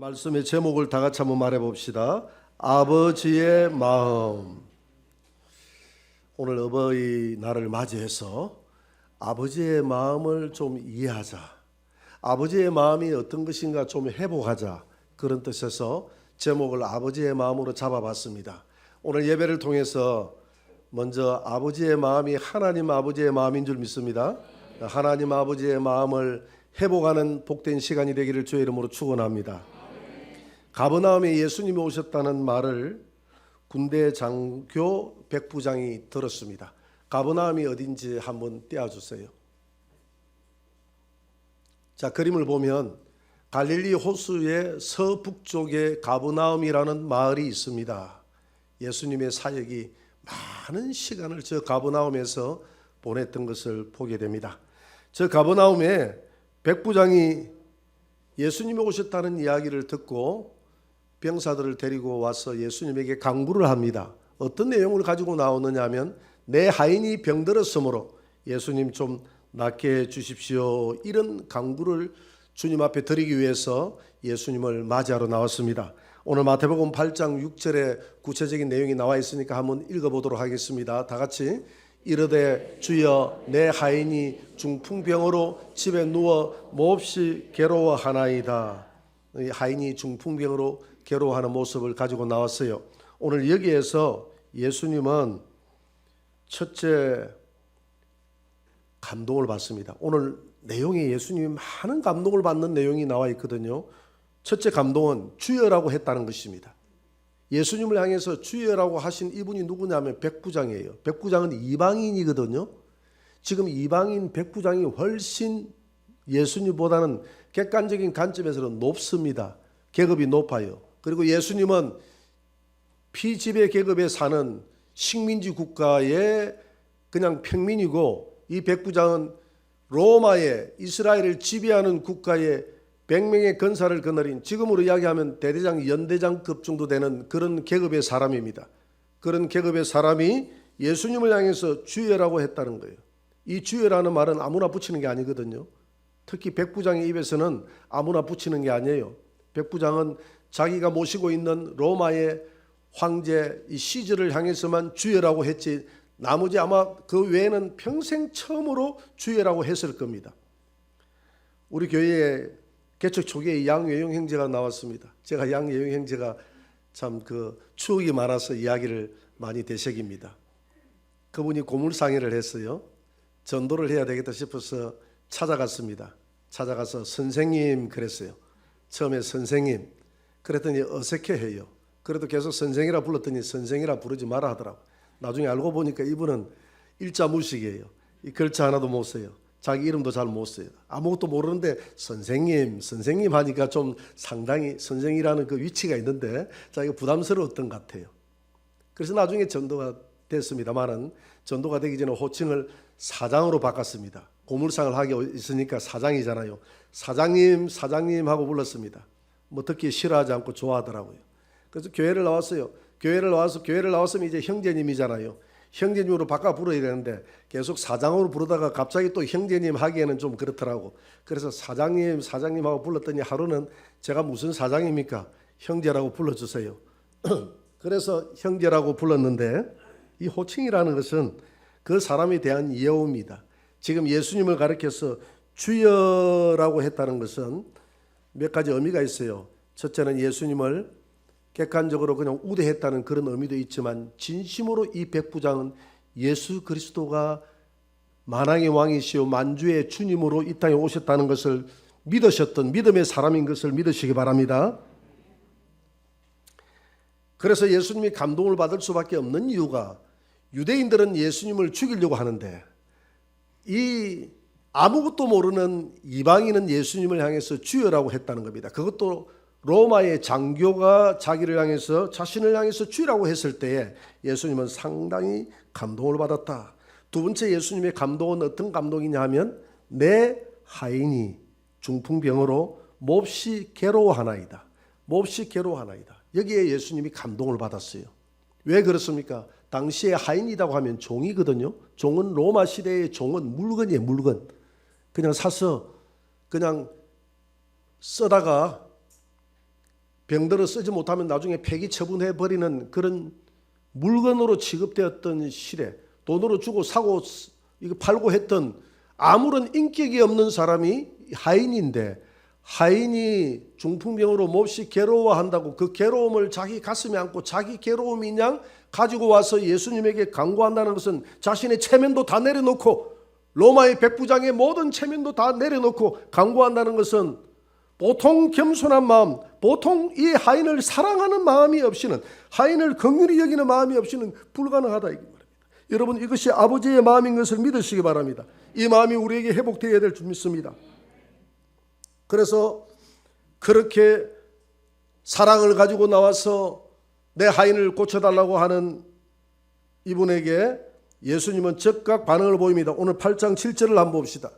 말씀의 제목을 다 같이 한번 말해 봅시다. 아버지의 마음. 오늘 어버이날을 맞이해서 아버지의 마음을 좀 이해하자, 아버지의 마음이 어떤 것인가 좀 회복하자, 그런 뜻에서 제목을 아버지의 마음으로 잡아봤습니다. 오늘 예배를 통해서 먼저 아버지의 마음이 하나님 아버지의 마음인 줄 믿습니다. 하나님 아버지의 마음을 회복하는 복된 시간이 되기를 주의 이름으로 축원합니다. 가버나움에 예수님이 오셨다는 말을 군대 장교 백부장이 들었습니다. 가버나움이 어딘지 한번 띄워주세요. 자, 그림을 보면 갈릴리 호수의 서북쪽에 가버나움이라는 마을이 있습니다. 예수님의 사역이 많은 시간을 저 가버나움에서 보냈던 것을 보게 됩니다. 저 가버나움에 백부장이 예수님이 오셨다는 이야기를 듣고 병사들을 데리고 와서 예수님에게 강구를 합니다. 어떤 내용을 가지고 나오느냐 하면 내 하인이 병들었으므로 예수님 좀 낫게 해 주십시오, 이런 강구를 주님 앞에 드리기 위해서 예수님을 맞이하러 나왔습니다. 오늘 마태복음 8장 6절에 구체적인 내용이 나와 있으니까 한번 읽어보도록 하겠습니다. 다 같이. 이르되 주여 내 하인이 중풍병으로 집에 누워 몹시 괴로워하나이다. 이 하인이 중풍병으로 괴로워하는 모습을 가지고 나왔어요. 오늘 여기에서 예수님은 첫째 감동을 받습니다. 오늘 내용에 예수님이 많은 감동을 받는 내용이 나와 있거든요. 첫째 감동은 주여라고 했다는 것입니다. 예수님을 향해서 주여라고 하신 이분이 누구냐면 백부장이에요. 백부장은 이방인이거든요. 지금 이방인 백부장이 훨씬 예수님보다는 객관적인 관점에서는 높습니다. 계급이 높아요. 그리고 예수님은 피지배 계급에 사는 식민지 국가의 그냥 평민이고, 이 백부장은 로마의 이스라엘을 지배하는 국가의 100명의 건사를 거느린, 지금으로 이야기하면 대대장, 연대장급 정도 되는 그런 계급의 사람입니다. 그런 계급의 사람이 예수님을 향해서 주여라고 했다는 거예요. 이 주여라는 말은 아무나 붙이는 게 아니거든요. 특히 백부장의 입에서는 아무나 붙이는 게 아니에요. 백부장은 자기가 모시고 있는 로마의 황제 이 시저를 향해서만 주여라고 했지, 나머지 아마 그 외에는 평생 처음으로 주여라고 했을 겁니다. 우리 교회에 개척 초기에 양외용 형제가 나왔습니다. 제가 양외용 형제가 참 추억이 많아서 이야기를 많이 되새깁니다. 그분이 고물상회를 했어요. 전도를 해야 되겠다 싶어서 찾아갔습니다. 찾아가서 선생님 그랬어요. 처음에 선생님 그랬더니 어색해해요. 그래도 계속 선생이라 불렀더니 선생이라 부르지 마라 하더라고. 나중에 알고 보니까 이분은 일자무식이에요. 이 글자 하나도 못 써요. 자기 이름도 잘 못 써요. 아무것도 모르는데 선생님 하니까 좀 상당히 선생이라는 그 위치가 있는데 자기가 부담스러웠던 것 같아요. 그래서 나중에 전도가 됐습니다만은, 전도가 되기 전에 호칭을 사장으로 바꿨습니다. 고물상을 하게 있으니까 사장이잖아요. 사장님 하고 불렀습니다. 뭐 듣기 싫어하지 않고 좋아하더라고요. 그래서 교회를 나왔어요. 교회를 나왔으면 이제 형제님이잖아요. 형제님으로 바꿔 부르야 되는데 계속 사장으로 부르다가 갑자기 또 형제님 하기에는 좀 그렇더라고. 그래서 사장님 하고 불렀더니 하루는 제가 무슨 사장입니까? 형제라고 불러주세요. 그래서 형제라고 불렀는데, 이 호칭이라는 것은 그 사람에 대한 예우입니다. 지금 예수님을 가리켜서 주여라고 했다는 것은 몇 가지 의미가 있어요. 첫째는 예수님을 객관적으로 그냥 우대했다는 그런 의미도 있지만, 진심으로 이 백부장은 예수 그리스도가 만왕의 왕이시오 만주의 주님으로 이 땅에 오셨다는 것을 믿으셨던 믿음의 사람인 것을 믿으시기 바랍니다. 그래서 예수님이 감동을 받을 수밖에 없는 이유가, 유대인들은 예수님을 죽이려고 하는데 이 아무것도 모르는 이방인은 예수님을 향해서 주여라고 했다는 겁니다. 그것도 로마의 장교가 자신을 향해서 주라고 했을 때에 예수님은 상당히 감동을 받았다. 두 번째 예수님의 감동은 어떤 감동이냐 하면 내 하인이 중풍병으로 몹시 괴로워하나이다. 여기에 예수님이 감동을 받았어요. 왜 그렇습니까? 당시에 하인이라고 하면 종이거든요. 종은 로마 시대의 종은 물건이에요. 물건. 그냥 사서 그냥 써다가 병들어 쓰지 못하면 나중에 폐기 처분해 버리는 그런 물건으로 취급되었던 시대, 돈으로 주고 사고 이거 팔고 했던 아무런 인격이 없는 사람이 하인인데, 하인이 중풍병으로 몹시 괴로워한다고 그 괴로움을 자기 가슴에 안고 자기 괴로움인 양 가지고 와서 예수님에게 간구한다는 것은 자신의 체면도 다 내려놓고 로마의 백부장의 모든 체면도 다 내려놓고 간구한다는 것은 보통 겸손한 마음, 보통 이 하인을 사랑하는 마음이 없이는, 하인을 긍휼히 여기는 마음이 없이는 불가능하다 이 말입니다. 여러분, 이것이 아버지의 마음인 것을 믿으시기 바랍니다. 이 마음이 우리에게 회복되어야 될 줄 믿습니다. 그래서 그렇게 사랑을 가지고 나와서 내 하인을 고쳐달라고 하는 이분에게 예수님은 즉각 반응을 보입니다. 오늘 8장 7절을 한번 봅시다.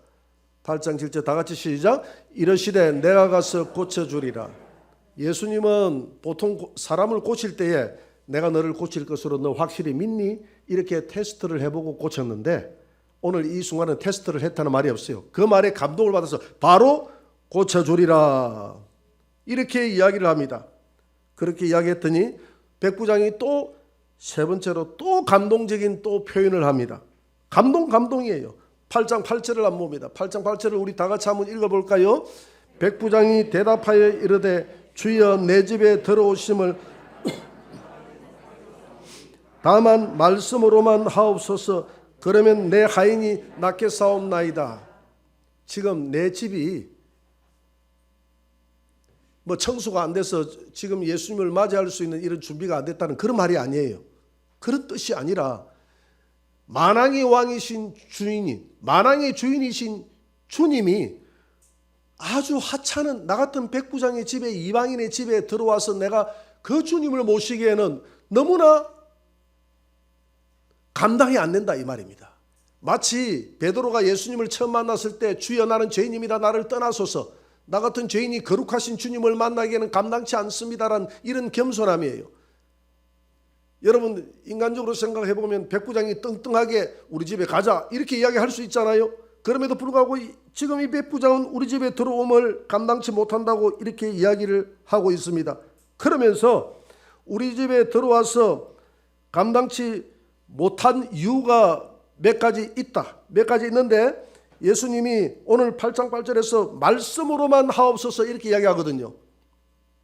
8장 7절 다 같이 시작. 이르시되 내가 가서 고쳐주리라. 예수님은 보통 사람을 고칠 때에 내가 너를 고칠 것으로 너 확실히 믿니? 이렇게 테스트를 해보고 고쳤는데, 오늘 이 순간은 테스트를 했다는 말이 없어요. 그 말에 감동을 받아서 바로 고쳐주리라 이렇게 이야기를 합니다. 그렇게 이야기했더니 백부장이 또 세 번째로 또 감동적인 또 표현을 합니다. 감동이에요. 8장 8절을 한번 봅니다. 8장 8절을 우리 다 같이 한번 읽어볼까요? 백부장이 대답하여 이르되 주여 내 집에 들어오심을 다만 말씀으로만 하옵소서. 그러면 내 하인이 낫게 싸움나이다. 지금 내 집이 뭐 청소가 안 돼서 지금 예수님을 맞이할 수 있는 이런 준비가 안 됐다는 그런 말이 아니에요. 그런 뜻이 아니라 만왕의 왕이신 주인이, 만왕의 주인이신 주님이 아주 하찮은 나 같은 백부장의 집에, 이방인의 집에 들어와서 내가 그 주님을 모시기에는 너무나 감당이 안 된다 이 말입니다. 마치 베드로가 예수님을 처음 만났을 때 주여 나는 죄인입니다, 나를 떠나소서, 나 같은 죄인이 거룩하신 주님을 만나기에는 감당치 않습니다라는 이런 겸손함이에요. 여러분, 인간적으로 생각해 보면 백부장이 뚱뚱하게 우리 집에 가자 이렇게 이야기할 수 있잖아요. 그럼에도 불구하고 지금 이 백부장은 우리 집에 들어옴을 감당치 못한다고 이렇게 이야기를 하고 있습니다. 그러면서 우리 집에 들어와서 감당치 못한 이유가 몇 가지 있다. 몇 가지 있는데 예수님이 오늘 8장 8절에서 말씀으로만 하옵소서 이렇게 이야기하거든요.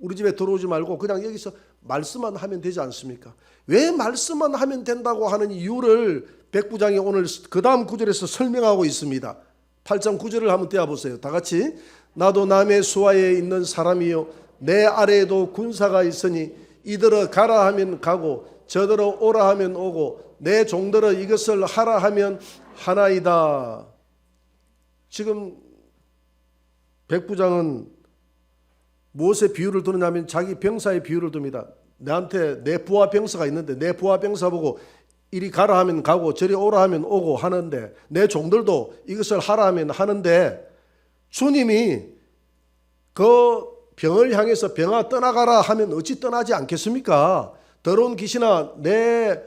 우리 집에 들어오지 말고 그냥 여기서 말씀만 하면 되지 않습니까? 왜 말씀만 하면 된다고 하는 이유를 백부장이 오늘 그 다음 구절에서 설명하고 있습니다. 8장 9절을 한번 떼어보세요. 다 같이. 나도 남의 수하에 있는 사람이요 내 아래에도 군사가 있으니 이들어 가라 하면 가고 저들어 오라 하면 오고 내 종들어 이것을 하라 하면 하나이다. 지금 백부장은 무엇의 비유를 두느냐면 자기 병사의 비유를 둡니다. 나한테 내 부하 병사가 있는데 내 부하 병사 보고 이리 가라 하면 가고 저리 오라 하면 오고 하는데 내 종들도 이것을 하라 하면 하는데 주님이 그 병을 향해서 병아 떠나가라 하면 어찌 떠나지 않겠습니까? 더러운 귀신아 내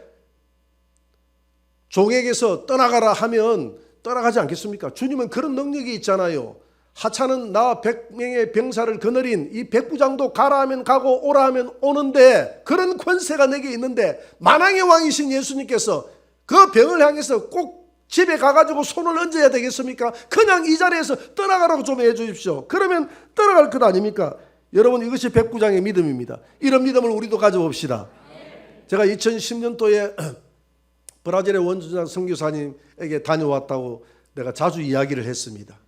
종에게서 떠나가라 하면 떠나가지 않겠습니까? 주님은 그런 능력이 있잖아요. 하찮은 나 100명의 병사를 거느린 이 백부장도 가라 하면 가고 오라 하면 오는데 그런 권세가 내게 있는데 만왕의 왕이신 예수님께서 그 병을 향해서 꼭 집에 가가지고 손을 얹어야 되겠습니까? 그냥 이 자리에서 떠나가라고 좀 해주십시오. 그러면 떠나갈 것 아닙니까? 여러분, 이것이 백부장의 믿음입니다. 이런 믿음을 우리도 가져봅시다. 제가 2010년도에 브라질의 원주장 선교사님에게 다녀왔다고 내가 자주 이야기를 했습니다.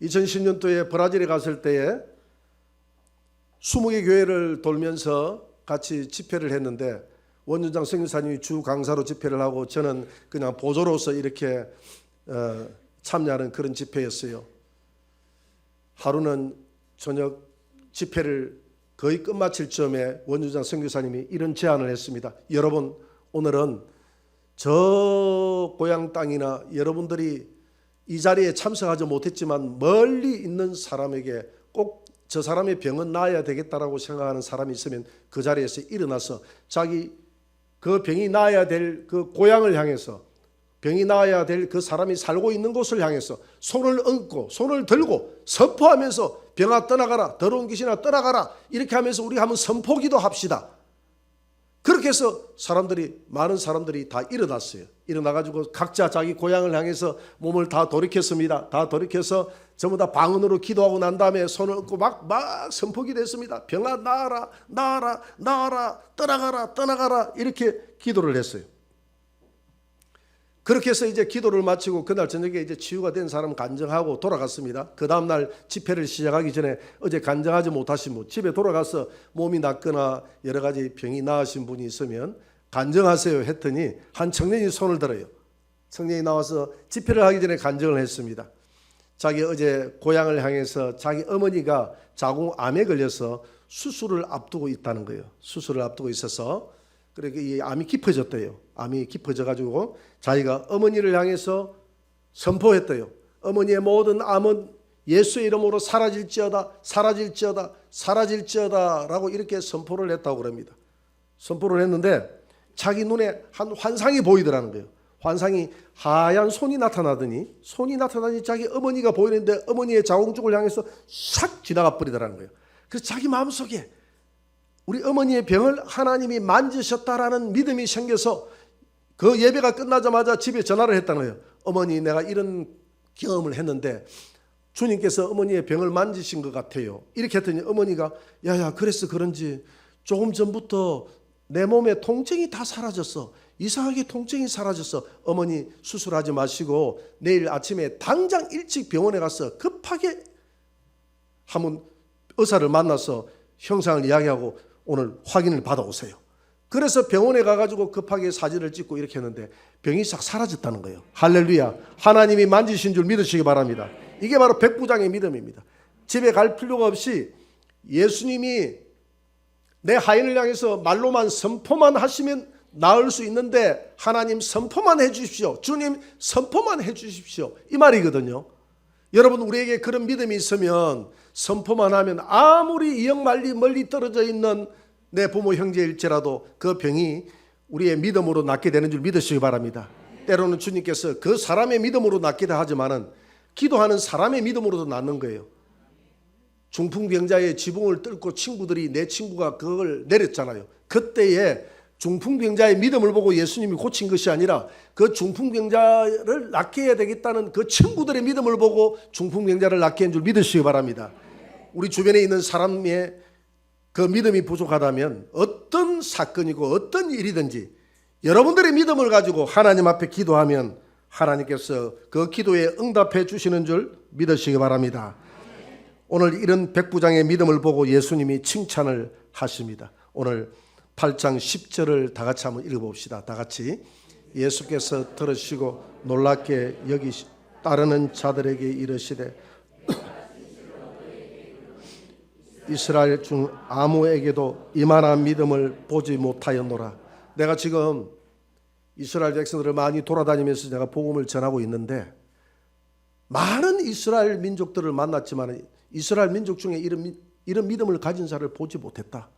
2010년도에 브라질에 갔을 때에 20개 교회를 돌면서 같이 집회를 했는데 원주장 선교사님이 주 강사로 집회를 하고 저는 그냥 보조로서 이렇게 참여하는 그런 집회였어요. 하루는 저녁 집회를 거의 끝마칠 즈음에 원주장 선교사님이 이런 제안을 했습니다. 여러분, 오늘은 저 고향 땅이나 여러분들이 이 자리에 참석하지 못했지만 멀리 있는 사람에게 꼭 저 사람의 병은 나아야 되겠다라고 생각하는 사람이 있으면 그 자리에서 일어나서 자기 그 병이 나아야 될 그 고향을 향해서 병이 나아야 될 그 사람이 살고 있는 곳을 향해서 손을 얹고 손을 들고 선포하면서 병아 떠나가라, 더러운 귀신아 떠나가라, 이렇게 하면서 우리가 한번 선포기도 합시다. 그렇게 해서 많은 사람들이 다 일어났어요. 일어나가지고 각자 자기 고향을 향해서 몸을 다 돌이켰습니다. 다 돌이켜서 전부 다 방언으로 기도하고 난 다음에 손을 얹고 막 선포기도 했습니다. 병아 나아라, 나아라, 나아라, 떠나가라, 떠나가라, 이렇게 기도를 했어요. 그렇게 해서 이제 기도를 마치고 그날 저녁에 이제 치유가 된 사람 간증하고 돌아갔습니다. 그 다음날 집회를 시작하기 전에 어제 간증하지 못하신 분, 집에 돌아가서 몸이 낫거나 여러 가지 병이 나으신 분이 있으면 간증하세요 했더니 한 청년이 손을 들어요. 청년이 나와서 집회를 하기 전에 간증을 했습니다. 자기 어제 고향을 향해서 자기 어머니가 자궁암에 걸려서 수술을 앞두고 있다는 거예요. 수술을 앞두고 있어서 그렇게 이 암이 깊어졌대요. 암이 깊어져가지고 자기가 어머니를 향해서 선포했대요. 어머니의 모든 암은 예수의 이름으로 사라질지어다, 사라질지어다, 사라질지어다 라고 이렇게 선포를 했다고 그럽니다. 선포를 했는데 자기 눈에 한 환상이 보이더라는 거예요. 환상이 하얀 손이 나타나더니 자기 어머니가 보이는데 어머니의 자궁 쪽을 향해서 샥 지나가 버리더라는 거예요. 그래서 자기 마음속에 우리 어머니의 병을 하나님이 만지셨다라는 믿음이 생겨서 그 예배가 끝나자마자 집에 전화를 했다는 거예요. 어머니, 내가 이런 경험을 했는데 주님께서 어머니의 병을 만지신 것 같아요. 이렇게 했더니 어머니가 야야, 그래서 그런지 조금 전부터 내 몸에 통증이 다 사라졌어. 이상하게 통증이 사라졌어. 어머니 수술하지 마시고 내일 아침에 당장 일찍 병원에 가서 급하게 한번 의사를 만나서 형상을 이야기하고 오늘 확인을 받아오세요. 그래서 병원에 가가지고 급하게 사진을 찍고 이렇게 했는데 병이 싹 사라졌다는 거예요. 할렐루야. 하나님이 만지신 줄 믿으시기 바랍니다. 이게 바로 백부장의 믿음입니다. 집에 갈 필요가 없이 예수님이 내 하인을 향해서 말로만 선포만 하시면 나을 수 있는데 하나님 선포만 해 주십시오. 주님 선포만 해 주십시오. 이 말이거든요. 여러분, 우리에게 그런 믿음이 있으면 선포만 하면 아무리 이역만리 멀리 떨어져 있는 내 부모 형제일지라도 그 병이 우리의 믿음으로 낫게 되는 줄 믿으시기 바랍니다. 때로는 주님께서 그 사람의 믿음으로 낫기도 하지만은 기도하는 사람의 믿음으로도 낫는 거예요. 중풍병자의 지붕을 뚫고 친구들이, 내 친구가 그걸 내렸잖아요. 그때에 중풍병자의 믿음을 보고 예수님이 고친 것이 아니라 그 중풍병자를 낫게 해야 되겠다는 그 친구들의 믿음을 보고 중풍병자를 낫게 한 줄 믿으시기 바랍니다. 우리 주변에 있는 사람의 그 믿음이 부족하다면 어떤 사건이고 어떤 일이든지 여러분들의 믿음을 가지고 하나님 앞에 기도하면 하나님께서 그 기도에 응답해 주시는 줄 믿으시기 바랍니다. 오늘 이런 백부장의 믿음을 보고 예수님이 칭찬을 하십니다. 오늘 8장 10절을 다 같이 한번 읽어봅시다. 다 같이. 예수께서 들으시고 놀랍게 여기시 따르는 자들에게 이르시되 이스라엘 중 아무에게도 이만한 믿음을 보지 못하였노라. 내가 지금 이스라엘 백성들을 많이 돌아다니면서 제가 복음을 전하고 있는데 많은 이스라엘 민족들을 만났지만 이스라엘 민족 중에 이런 믿음을 가진 자를 보지 못했다.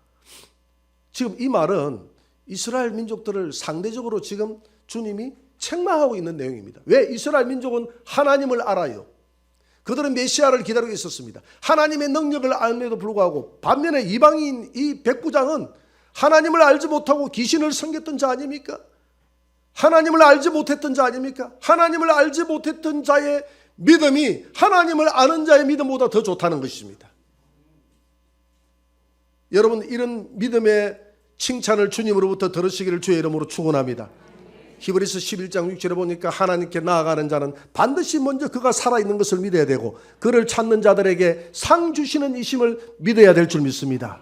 지금 이 말은 이스라엘 민족들을 상대적으로 지금 주님이 책망하고 있는 내용입니다. 왜? 이스라엘 민족은 하나님을 알아요. 그들은 메시아를 기다리고 있었습니다. 하나님의 능력을 알면에도 불구하고 반면에 이방인 이 백부장은 하나님을 알지 못하고 귀신을 섬겼던 자 아닙니까? 하나님을 알지 못했던 자 아닙니까? 하나님을 알지 못했던 자의 믿음이 하나님을 아는 자의 믿음보다 더 좋다는 것입니다. 여러분, 이런 믿음의 칭찬을 주님으로부터 들으시기를 주의 이름으로 축원합니다. 히브리서 11장 6절에 보니까 하나님께 나아가는 자는 반드시 먼저 그가 살아있는 것을 믿어야 되고 그를 찾는 자들에게 상 주시는 이심을 믿어야 될 줄 믿습니다.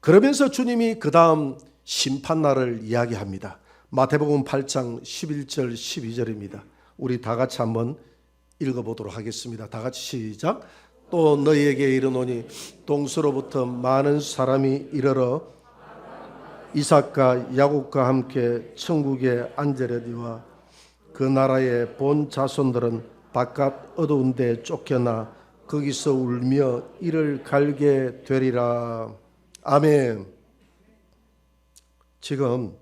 그러면서 주님이 그 다음 심판날을 이야기합니다. 마태복음 8장 11절 12절입니다. 우리 다 같이 한번 읽어보도록 하겠습니다. 다 같이 시작. 또 너희에게 이르노니 동서로부터 많은 사람이 이르러 이삭과 야곱과 함께 천국에 앉으려니와 그 나라의 본 자손들은 바깥 어두운 데 쫓겨나 거기서 울며 이를 갈게 되리라. 아멘. 지금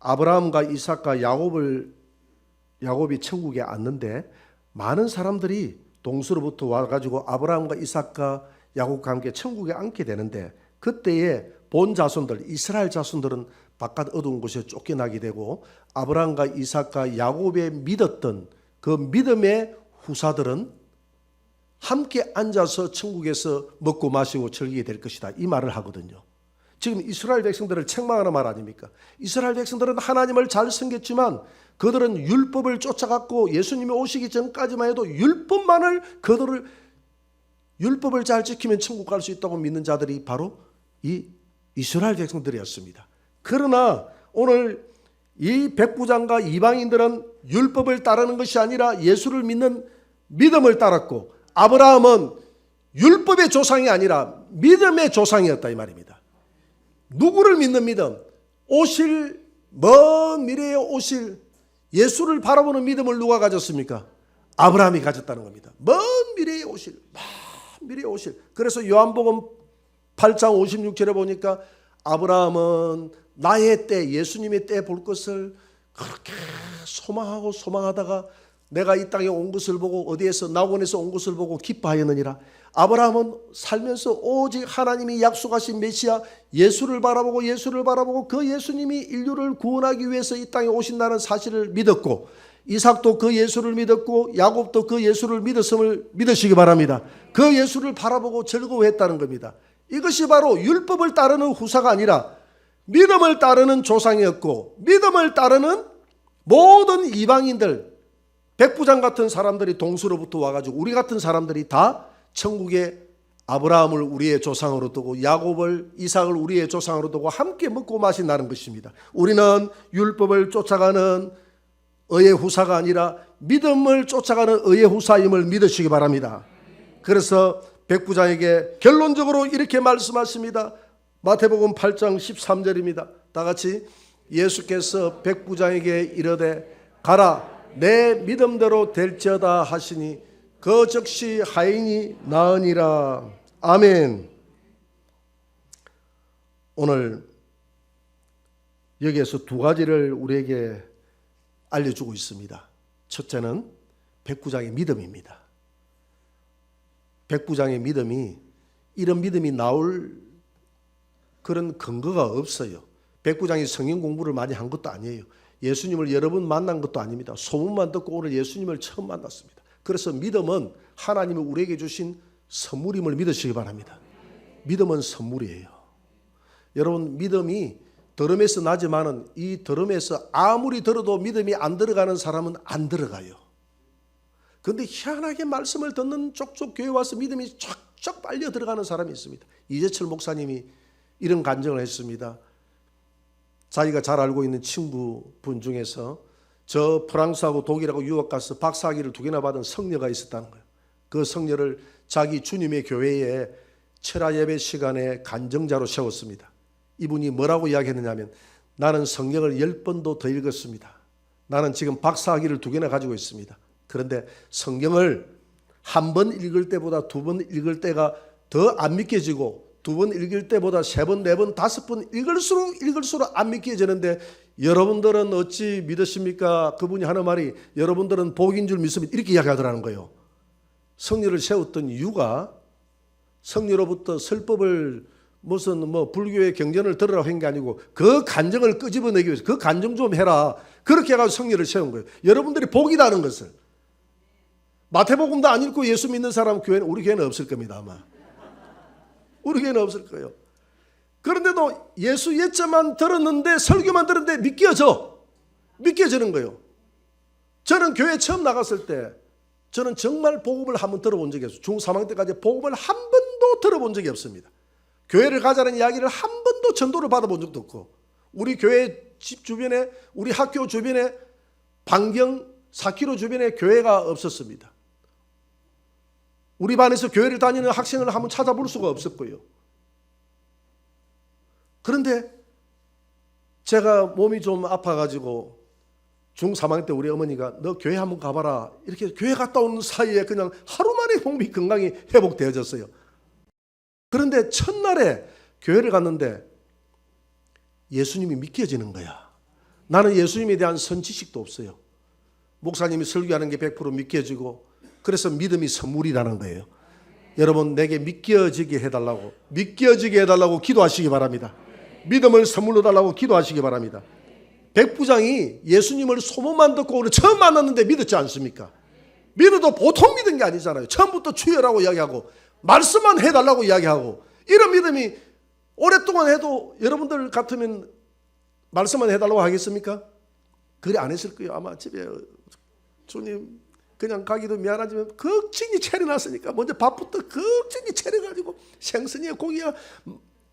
아브라함과 이삭과 야곱이 천국에 앉는데 많은 사람들이 동서로부터 와가지고 아브라함과 이삭과 야곱과 함께 천국에 앉게 되는데 그때에 본 자손들 이스라엘 자손들은 바깥 어두운 곳에 쫓겨나게 되고 아브라함과 이삭과 야곱의 믿었던 그 믿음의 후사들은 함께 앉아서 천국에서 먹고 마시고 즐기게 될 것이다 이 말을 하거든요. 지금 이스라엘 백성들을 책망하는 말 아닙니까? 이스라엘 백성들은 하나님을 잘 섬겼지만 그들은 율법을 쫓아갔고 예수님이 오시기 전까지만 해도 율법을 잘 지키면 천국 갈 수 있다고 믿는 자들이 바로 이 이스라엘 백성들이었습니다. 그러나 오늘 이 백부장과 이방인들은 율법을 따르는 것이 아니라 예수를 믿는 믿음을 따랐고 아브라함은 율법의 조상이 아니라 믿음의 조상이었다 이 말입니다. 누구를 믿는 믿음? 먼 미래에 오실 예수를 바라보는 믿음을 누가 가졌습니까? 아브라함이 가졌다는 겁니다. 먼 미래에 오실. 그래서 요한복음 8장 56절에 보니까 아브라함은 나의 때, 예수님의 때 볼 것을 그렇게 소망하다가 내가 이 땅에 온 것을 보고 어디에서 낙원에서 온 것을 보고 기뻐하였느니라. 아브라함은 살면서 오직 하나님이 약속하신 메시아 예수를 바라보고 그 예수님이 인류를 구원하기 위해서 이 땅에 오신다는 사실을 믿었고 이삭도 그 예수를 믿었고 야곱도 그 예수를 믿었음을 믿으시기 바랍니다. 그 예수를 바라보고 즐거워했다는 겁니다. 이것이 바로 율법을 따르는 후사가 아니라 믿음을 따르는 조상이었고 믿음을 따르는 모든 이방인들 백부장 같은 사람들이 동서로부터 와가지고 우리 같은 사람들이 다 천국에 아브라함을 우리의 조상으로 두고 야곱을 이삭을 우리의 조상으로 두고 함께 먹고 마신다는 것입니다. 우리는 율법을 쫓아가는 의의 후사가 아니라 믿음을 쫓아가는 의의 후사임을 믿으시기 바랍니다. 그래서 백부장에게 결론적으로 이렇게 말씀하십니다. 마태복음 8장 13절입니다. 다 같이 예수께서 백부장에게 이르되 가라 내 믿음대로 될지어다 하시니 그 즉시 하인이 나으니라. 아멘. 오늘 여기에서 두 가지를 우리에게 알려주고 있습니다. 첫째는 백부장의 믿음입니다. 백부장의 믿음이 이런 믿음이 나올 그런 근거가 없어요. 백부장이 성경 공부를 많이 한 것도 아니에요. 예수님을 여러 번 만난 것도 아닙니다. 소문만 듣고 오늘 예수님을 처음 만났습니다. 그래서 믿음은 하나님이 우리에게 주신 선물임을 믿으시기 바랍니다. 믿음은 선물이에요. 여러분 믿음이 들음에서 나지만은 이 들음에서 아무리 들어도 믿음이 안 들어가는 사람은 안 들어가요. 그런데 희한하게 말씀을 듣는 쪽쪽 교회 와서 믿음이 쫙쫙 빨려 들어가는 사람이 있습니다. 이재철 목사님이 이런 간증을 했습니다. 자기가 잘 알고 있는 친구분 중에서 저 프랑스하고 독일하고 유학 가서 박사학위를 2개나 받은 성녀가 있었다는 거예요. 그 성녀를 자기 주님의 교회에 철야 예배 시간에 간증자로 세웠습니다. 이분이 뭐라고 이야기했느냐면 나는 성경을 10번도 더 읽었습니다. 나는 지금 박사학위를 2개나 가지고 있습니다. 그런데 성경을 한 번 읽을 때보다 2번 읽을 때가 더 안 믿겨지고 2번 읽을 때보다 3번, 4번, 5번 읽을수록 안 믿겨지는데 여러분들은 어찌 믿으십니까? 그분이 하는 말이 여러분들은 복인 줄 믿습니다. 이렇게 이야기하더라는 거예요. 성녀를 세웠던 이유가 성녀로부터 설법을 무슨 불교의 경전을 들으라고 한 게 아니고 그 간증을 끄집어내기 위해서 그 간증 좀 해라. 그렇게 해가지고 성녀를 세운 거예요. 여러분들이 복이라는 것을. 마태복음도 안 읽고 예수 믿는 사람 교회는 우리 교회는 없을 겁니다 아마. 우리 교회는 없을 거예요. 그런데도 예수 예자만 들었는데 설교만 들었는데 믿겨지는 거예요. 저는 교회 처음 나갔을 때 저는 정말 복음을 한번 들어본 적이 없어요. 중3학년 때까지 복음을 한 번도 들어본 적이 없습니다. 교회를 가자는 이야기를 한 번도 전도를 받아본 적도 없고 우리 교회 집 주변에 우리 학교 주변에 반경 4km 주변에 교회가 없었습니다. 우리 반에서 교회를 다니는 학생을 한번 찾아볼 수가 없었고요. 그런데 제가 몸이 좀 아파가지고 중3학년 때 우리 어머니가 너 교회 한번 가봐라. 이렇게 교회 갔다 오는 사이에 그냥 하루 만에 몸이 건강이 회복되어졌어요. 그런데 첫날에 교회를 갔는데 예수님이 믿겨지는 거야. 나는 예수님에 대한 선지식도 없어요. 목사님이 설교하는 게 100% 믿겨지고 그래서 믿음이 선물이라는 거예요. 여러분 내게 믿겨지게 해달라고 기도하시기 바랍니다. 믿음을 선물로 달라고 기도하시기 바랍니다. 백부장이 예수님을 소문만 듣고 오늘 처음 만났는데 믿었지 않습니까? 믿어도 보통 믿은 게 아니잖아요. 처음부터 주여라고 이야기하고 말씀만 해달라고 이야기하고 이런 믿음이 오랫동안 해도 여러분들 같으면 말씀만 해달라고 하겠습니까? 그래 안 했을 거예요. 아마 집에 주님 그냥 가기도 미안하지만 걱정이 차려놨으니까 먼저 밥부터 걱정이 차려가지고 생선이야 고기야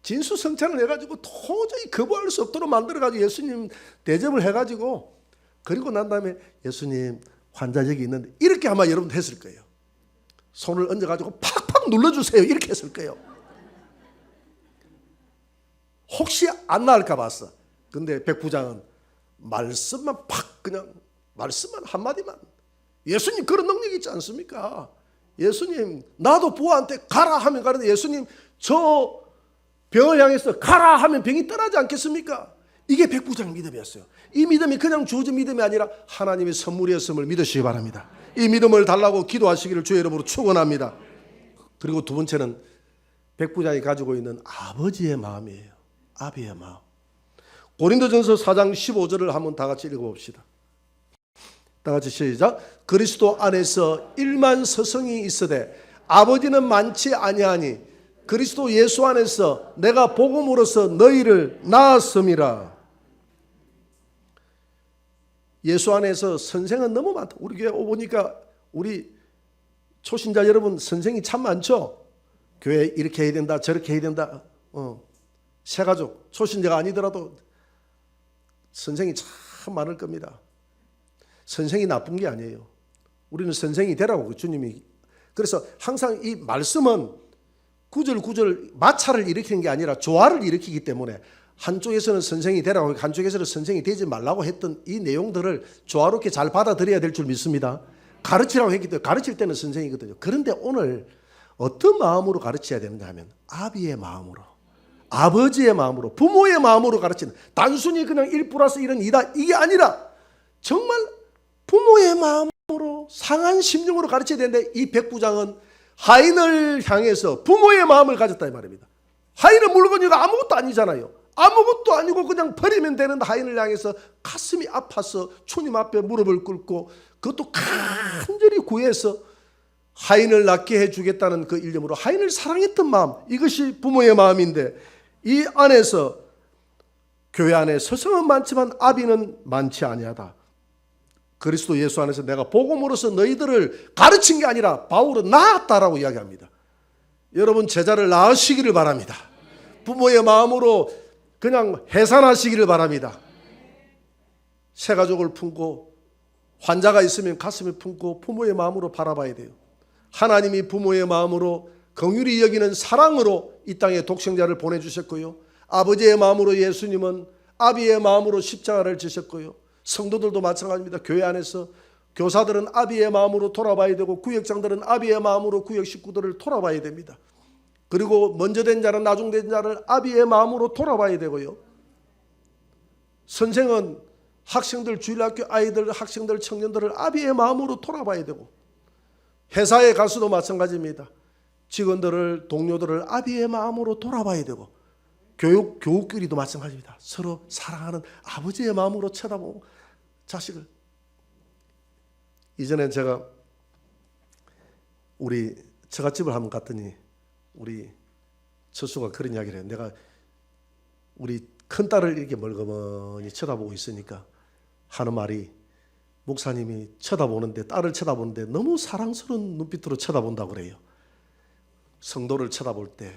진수성찬을 해가지고 도저히 거부할 수 없도록 만들어가지고 예수님 대접을 해가지고 그리고 난 다음에 예수님 환자 여기 있는데 이렇게 아마 여러분 했을 거예요. 손을 얹어가지고 팍팍 눌러주세요 이렇게 했을 거예요. 혹시 안 나을까 봤어. 근데 백부장은 말씀만 팍 그냥 말씀만 한마디만 예수님 그런 능력이 있지 않습니까? 예수님 나도 부하한테 가라 하면 가는데 예수님 저 병을 향해서 가라 하면 병이 떠나지 않겠습니까? 이게 백부장 믿음이었어요. 이 믿음이 그냥 주어진 믿음이 아니라 하나님의 선물이었음을 믿으시기 바랍니다. 이 믿음을 달라고 기도하시기를 주의 이름으로 축원합니다. 그리고 두 번째는 백부장이 가지고 있는 아버지의 마음이에요. 아비의 마음. 고린도전서 4장 15절을 한번 다 같이 읽어봅시다. 다 같이 시작. 그리스도 안에서 일만 서성이 있으되 아버지는 많지 아니하니 그리스도 예수 안에서 내가 복음으로써 너희를 낳았음이라. 예수 안에서 선생은 너무 많다. 우리 교회 오보니까 우리 초신자 여러분 선생이 참 많죠. 교회 이렇게 해야 된다 저렇게 해야 된다. 새가족 초신자가 아니더라도 선생이 참 많을 겁니다. 선생이 나쁜 게 아니에요. 우리는 선생이 되라고 주님이. 그래서 항상 이 말씀은 구절구절 마찰을 일으키는 게 아니라 조화를 일으키기 때문에 한쪽에서는 선생이 되라고 한쪽에서는 선생이 되지 말라고 했던 이 내용들을 조화롭게 잘 받아들여야 될 줄 믿습니다. 가르치라고 했기 때문에 가르칠 때는 선생이거든요. 그런데 오늘 어떤 마음으로 가르쳐야 되는가 하면 아비의 마음으로 아버지의 마음으로 부모의 마음으로 가르치는 단순히 그냥 1+1은 2다 이게 아니라 정말 부모의 마음으로 상한 심령으로 가르쳐야 되는데 이 백부장은 하인을 향해서 부모의 마음을 가졌다 이 말입니다. 하인은 물건이가 아무것도 아니잖아요. 아무것도 아니고 그냥 버리면 되는 하인을 향해서 가슴이 아파서 주님 앞에 무릎을 꿇고 그것도 간절히 구해서 하인을 낫게 해주겠다는 그 일념으로 하인을 사랑했던 마음, 이것이 부모의 마음인데 이 안에서 교회 안에 서성은 많지만 아비는 많지 아니하다. 그리스도 예수 안에서 내가 복음으로서 너희들을 가르친 게 아니라 바울은 낳았다라고 이야기합니다. 여러분 제자를 낳으시기를 바랍니다. 부모의 마음으로 그냥 해산하시기를 바랍니다. 새 가족을 품고 환자가 있으면 가슴에 품고 부모의 마음으로 바라봐야 돼요. 하나님이 부모의 마음으로 긍휼히 여기는 사랑으로 이 땅에 독생자를 보내주셨고요. 아버지의 마음으로 예수님은 아비의 마음으로 십자가를 지셨고요. 성도들도 마찬가지입니다. 교회 안에서 교사들은 아비의 마음으로 돌아봐야 되고 구역장들은 아비의 마음으로 구역 식구들을 돌아봐야 됩니다. 그리고 먼저 된 자는 나중 된 자를 아비의 마음으로 돌아봐야 되고요. 선생은 학생들, 주일학교 아이들, 학생들, 청년들을 아비의 마음으로 돌아봐야 되고 회사에 가서도 마찬가지입니다. 직원들을, 동료들을 아비의 마음으로 돌아봐야 되고 교육끼리도 마찬가지입니다. 서로 사랑하는 아버지의 마음으로 쳐다보고 자식을. 이전에 제가 우리 처갓집을 한번 갔더니 우리 처수가 그런 이야기를 해요. 내가 우리 큰딸을 이렇게 멀거머니 쳐다보고 있으니까 하는 말이 목사님이 쳐다보는데 딸을 쳐다보는데 너무 사랑스러운 눈빛으로 쳐다본다고 그래요. 성도를 쳐다볼 때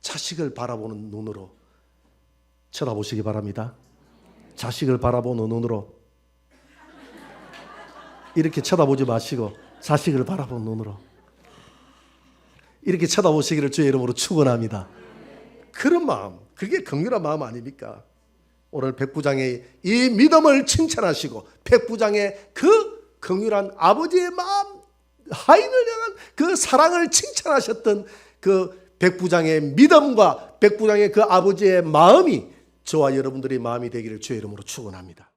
자식을 바라보는 눈으로 쳐다보시기 바랍니다. 자식을 바라보는 눈으로 이렇게 쳐다보지 마시고 자식을 바라보는 눈으로 이렇게 쳐다보시기를 주의 이름으로 축원합니다. 그런 마음, 그게 긍휼한 마음 아닙니까? 오늘 백부장의 이 믿음을 칭찬하시고 백부장의 그 긍휼한 아버지의 마음, 하인을 향한 그 사랑을 칭찬하셨던 그 백부장의 믿음과 백부장의 그 아버지의 마음이 저와 여러분들의 마음이 되기를 주의 이름으로 축원합니다.